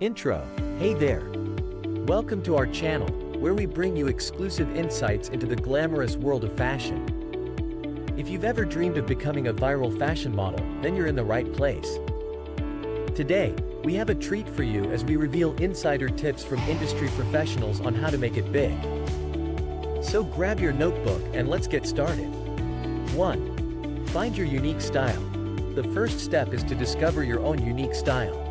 Intro. Hey there. Welcome to our channel, where we bring you exclusive insights into the glamorous world of fashion. If you've ever dreamed of becoming a viral fashion model, then you're in the right place. Today, we have a treat for you as we reveal insider tips from industry professionals on how to make it big. So grab your notebook and let's get started. 1. Find your unique style. The first step is to discover your own unique style.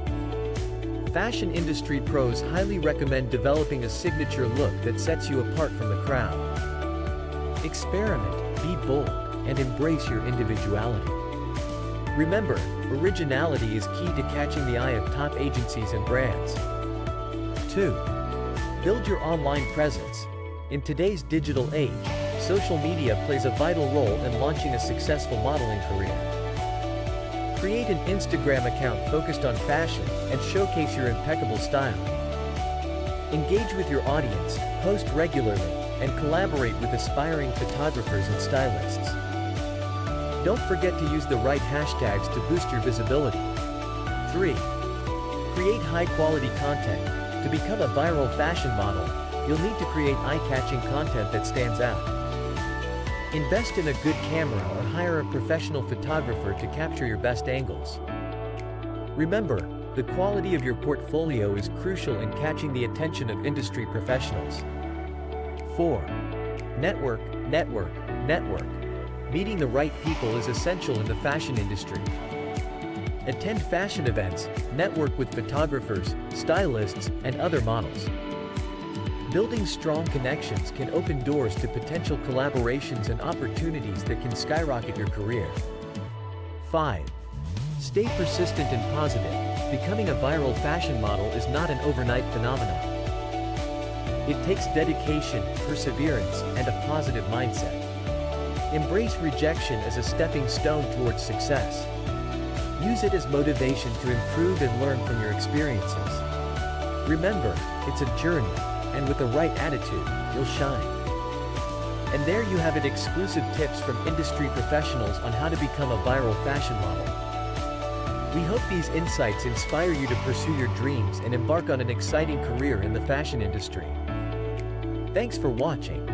Fashion industry pros highly recommend developing a signature look that sets you apart from the crowd. Experiment, be bold, and embrace your individuality. Remember, originality is key to catching the eye of top agencies and brands. 2. Build your online presence. In today's digital age, social media plays a vital role in launching a successful modeling career. Create an Instagram account focused on fashion and showcase your impeccable style. Engage with your audience, post regularly, and collaborate with aspiring photographers and stylists. Don't forget to use the right hashtags to boost your visibility. 3. Create high-quality content. To become a viral fashion model, you'll need to create eye-catching content that stands out. Invest in a good camera or hire a professional photographer to capture your best angles. Remember, the quality of your portfolio is crucial in catching the attention of industry professionals. 4. Network, network, network. Meeting the right people is essential in the fashion industry. Attend fashion events, network with photographers, stylists, and other models. Building strong connections can open doors to potential collaborations and opportunities that can skyrocket your career. 5. Stay persistent and positive. Becoming a viral fashion model is not an overnight phenomenon. It takes dedication, perseverance, and a positive mindset. Embrace rejection as a stepping stone towards success. Use it as motivation to improve and learn from your experiences. Remember, it's a journey, and with the right attitude, you'll shine. And there you have it, exclusive tips from industry professionals on how to become a viral fashion model. We hope these insights inspire you to pursue your dreams and embark on an exciting career in the fashion industry. Thanks for watching.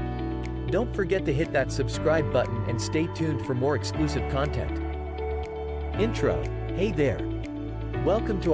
Don't forget to hit that subscribe button and stay tuned for more exclusive content. Intro. Hey there. Welcome to